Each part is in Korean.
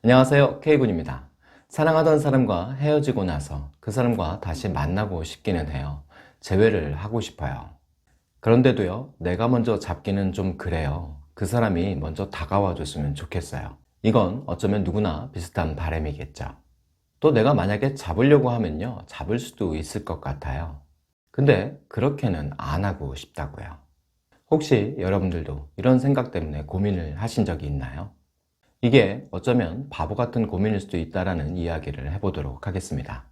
안녕하세요, K군입니다. 사랑하던 사람과 헤어지고 나서 그 사람과 다시 만나고 싶기는 해요. 재회를 하고 싶어요. 그런데도요, 내가 먼저 잡기는 좀 그래요. 그 사람이 먼저 다가와 줬으면 좋겠어요. 이건 어쩌면 누구나 비슷한 바람이겠죠. 또 내가 만약에 잡으려고 하면요, 잡을 수도 있을 것 같아요. 근데 그렇게는 안 하고 싶다고요. 혹시 여러분들도 이런 생각 때문에 고민을 하신 적이 있나요? 이게 어쩌면 바보 같은 고민일 수도 있다라는 이야기를 해보도록 하겠습니다.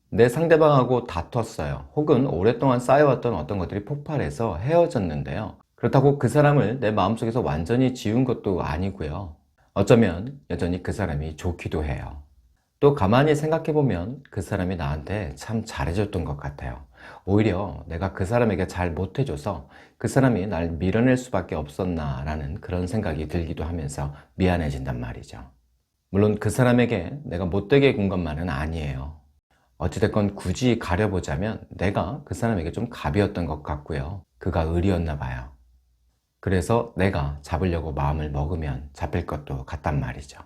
내 상대방하고 다퉜어요. 혹은 오랫동안 쌓여왔던 어떤 것들이 폭발해서 헤어졌는데요. 그렇다고 그 사람을 내 마음속에서 완전히 지운 것도 아니고요. 어쩌면 여전히 그 사람이 좋기도 해요. 또 가만히 생각해보면 그 사람이 나한테 참 잘해줬던 것 같아요. 오히려 내가 그 사람에게 잘 못해줘서 그 사람이 날 밀어낼 수밖에 없었나 라는 그런 생각이 들기도 하면서 미안해진단 말이죠. 물론 그 사람에게 내가 못되게 군 것만은 아니에요. 어찌됐건 굳이 가려보자면 내가 그 사람에게 좀 갑이었던 것 같고요. 그가 을이었나 봐요. 그래서 내가 잡으려고 마음을 먹으면 잡힐 것도 같단 말이죠.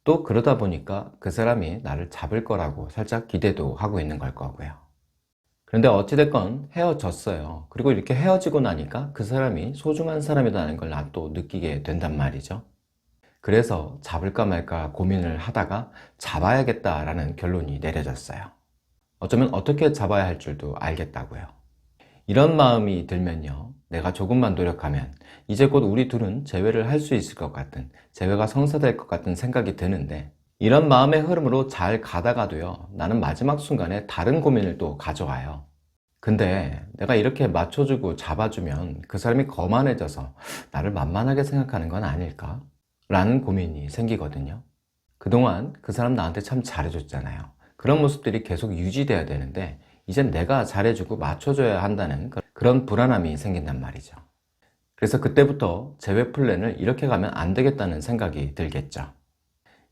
또 그러다 보니까 그 사람이 나를 잡을 거라고 살짝 기대도 하고 있는 걸 거고요. 그런데 어찌됐건 헤어졌어요. 그리고 이렇게 헤어지고 나니까 그 사람이 소중한 사람이라는 걸 난 또 느끼게 된단 말이죠. 그래서 잡을까 말까 고민을 하다가 잡아야겠다라는 결론이 내려졌어요. 어쩌면 어떻게 잡아야 할 줄도 알겠다고요. 이런 마음이 들면요, 내가 조금만 노력하면 이제 곧 우리 둘은 재회를 할 수 있을 것 같은, 재회가 성사될 것 같은 생각이 드는데, 이런 마음의 흐름으로 잘 가다가도요, 나는 마지막 순간에 다른 고민을 또 가져와요. 근데 내가 이렇게 맞춰주고 잡아주면 그 사람이 거만해져서 나를 만만하게 생각하는 건 아닐까? 라는 고민이 생기거든요. 그동안 그 사람 나한테 참 잘해줬잖아요. 그런 모습들이 계속 유지돼야 되는데 이젠 내가 잘해주고 맞춰줘야 한다는 그런 불안함이 생긴단 말이죠. 그래서 그때부터 재회 플랜을 이렇게 가면 안 되겠다는 생각이 들겠죠.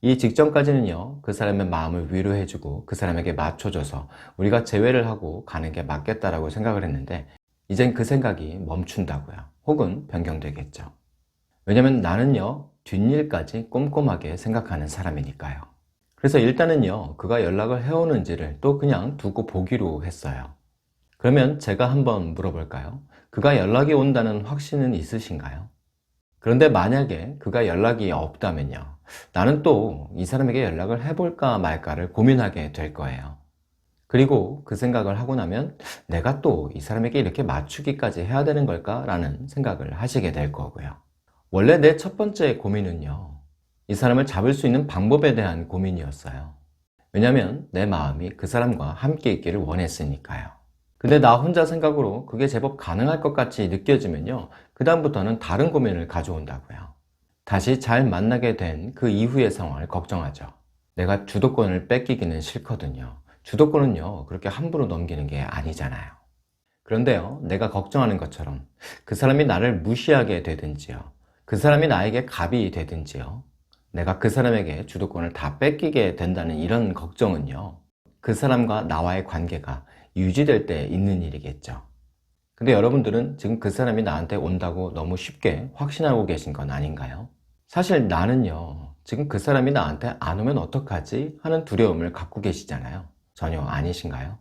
이 직전까지는요, 그 사람의 마음을 위로해주고 그 사람에게 맞춰줘서 우리가 재회를 하고 가는 게 맞겠다라고 생각을 했는데 이젠 그 생각이 멈춘다고요. 혹은 변경되겠죠. 왜냐면 나는요, 뒷일까지 꼼꼼하게 생각하는 사람이니까요. 그래서 일단은요, 그가 연락을 해오는지를 또 그냥 두고 보기로 했어요. 그러면 제가 한번 물어볼까요? 그가 연락이 온다는 확신은 있으신가요? 그런데 만약에 그가 연락이 없다면요, 나는 또 이 사람에게 연락을 해볼까 말까를 고민하게 될 거예요. 그리고 그 생각을 하고 나면 내가 또 이 사람에게 이렇게 맞추기까지 해야 되는 걸까? 라는 생각을 하시게 될 거고요. 원래 내 첫 번째 고민은요, 이 사람을 잡을 수 있는 방법에 대한 고민이었어요. 왜냐면 내 마음이 그 사람과 함께 있기를 원했으니까요. 근데 나 혼자 생각으로 그게 제법 가능할 것 같이 느껴지면요, 그 다음부터는 다른 고민을 가져온다고요. 다시 잘 만나게 된 그 이후의 상황을 걱정하죠. 내가 주도권을 뺏기기는 싫거든요. 주도권은요, 그렇게 함부로 넘기는 게 아니잖아요. 그런데요, 내가 걱정하는 것처럼 그 사람이 나를 무시하게 되든지요, 그 사람이 나에게 갑이 되든지요, 내가 그 사람에게 주도권을 다 뺏기게 된다는 이런 걱정은요, 그 사람과 나와의 관계가 유지될 때 있는 일이겠죠. 근데 여러분들은 지금 그 사람이 나한테 온다고 너무 쉽게 확신하고 계신 건 아닌가요? 사실 나는요, 지금 그 사람이 나한테 안 오면 어떡하지? 하는 두려움을 갖고 계시잖아요. 전혀 아니신가요?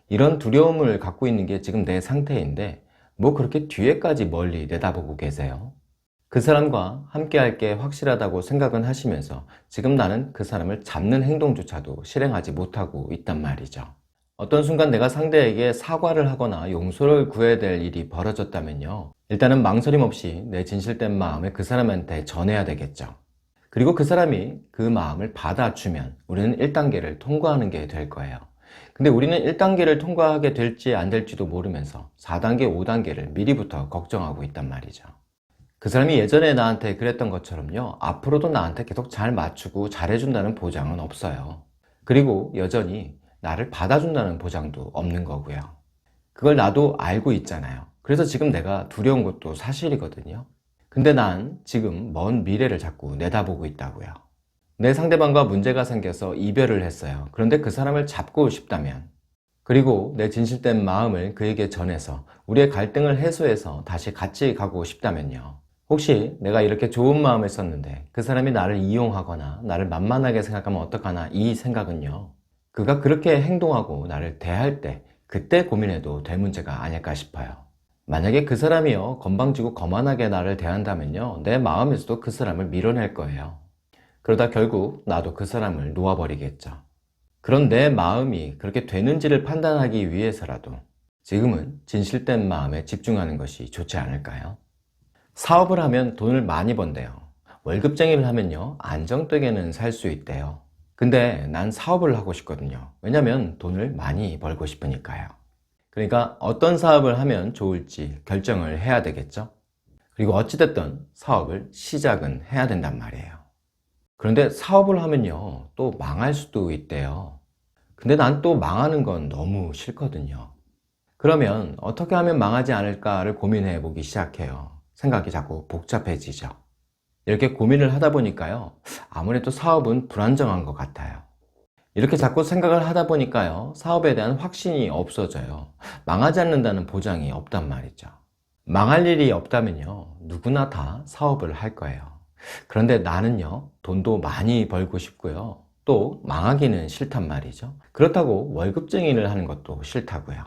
이런 두려움을 갖고 있는 게 지금 내 상태인데 뭐 그렇게 뒤에까지 멀리 내다보고 계세요? 그 사람과 함께 할 게 확실하다고 생각은 하시면서 지금 나는 그 사람을 잡는 행동조차도 실행하지 못하고 있단 말이죠. 어떤 순간 내가 상대에게 사과를 하거나 용서를 구해야 될 일이 벌어졌다면요, 일단은 망설임 없이 내 진실된 마음을 그 사람한테 전해야 되겠죠. 그리고 그 사람이 그 마음을 받아주면 우리는 1단계를 통과하는 게 될 거예요. 근데 우리는 1단계를 통과하게 될지 안 될지도 모르면서 4단계, 5단계를 미리부터 걱정하고 있단 말이죠. 그 사람이 예전에 나한테 그랬던 것처럼요, 앞으로도 나한테 계속 잘 맞추고 잘해준다는 보장은 없어요. 그리고 여전히 나를 받아준다는 보장도 없는 거고요. 그걸 나도 알고 있잖아요. 그래서 지금 내가 두려운 것도 사실이거든요. 근데 난 지금 먼 미래를 자꾸 내다보고 있다고요. 내 상대방과 문제가 생겨서 이별을 했어요. 그런데 그 사람을 잡고 싶다면, 그리고 내 진실된 마음을 그에게 전해서 우리의 갈등을 해소해서 다시 같이 가고 싶다면요, 혹시 내가 이렇게 좋은 마음을 썼는데 그 사람이 나를 이용하거나 나를 만만하게 생각하면 어떡하나, 이 생각은요, 그가 그렇게 행동하고 나를 대할 때 그때 고민해도 될 문제가 아닐까 싶어요. 만약에 그 사람이요 건방지고 거만하게 나를 대한다면요, 내 마음에서도 그 사람을 밀어낼 거예요. 그러다 결국 나도 그 사람을 놓아버리겠죠. 그런 내 마음이 그렇게 되는지를 판단하기 위해서라도 지금은 진실된 마음에 집중하는 것이 좋지 않을까요? 사업을 하면 돈을 많이 번대요. 월급쟁이를 하면요 안정되게는 살 수 있대요. 근데 난 사업을 하고 싶거든요. 왜냐면 돈을 많이 벌고 싶으니까요. 그러니까 어떤 사업을 하면 좋을지 결정을 해야 되겠죠. 그리고 어찌됐든 사업을 시작은 해야 된단 말이에요. 그런데 사업을 하면요 또 망할 수도 있대요. 근데 난 또 망하는 건 너무 싫거든요. 그러면 어떻게 하면 망하지 않을까를 고민해 보기 시작해요. 생각이 자꾸 복잡해지죠. 이렇게 고민을 하다 보니까요, 아무래도 사업은 불안정한 것 같아요. 이렇게 자꾸 생각을 하다 보니까요, 사업에 대한 확신이 없어져요. 망하지 않는다는 보장이 없단 말이죠. 망할 일이 없다면요, 누구나 다 사업을 할 거예요. 그런데 나는요, 돈도 많이 벌고 싶고요, 또 망하기는 싫단 말이죠. 그렇다고 월급쟁이를 하는 것도 싫다고요.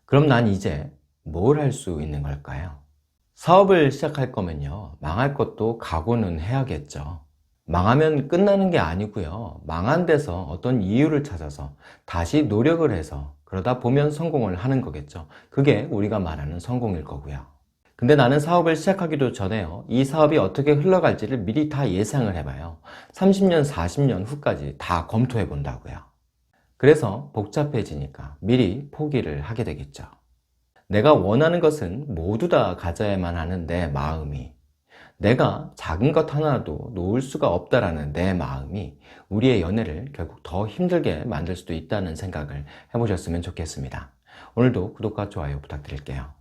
그럼 난 이제 뭘 할 수 있는 걸까요? 사업을 시작할 거면요, 망할 것도 각오는 해야겠죠. 망하면 끝나는 게 아니고요, 망한 데서 어떤 이유를 찾아서 다시 노력을 해서 그러다 보면 성공을 하는 거겠죠. 그게 우리가 말하는 성공일 거고요. 근데 나는 사업을 시작하기도 전에요, 이 사업이 어떻게 흘러갈지를 미리 다 예상을 해봐요. 30년, 40년 후까지 다 검토해 본다고요. 그래서 복잡해지니까 미리 포기를 하게 되겠죠. 내가 원하는 것은 모두 다 가져야만 하는 내 마음이, 내가 작은 것 하나도 놓을 수가 없다라는 내 마음이 우리의 연애를 결국 더 힘들게 만들 수도 있다는 생각을 해보셨으면 좋겠습니다. 오늘도 구독과 좋아요 부탁드릴게요.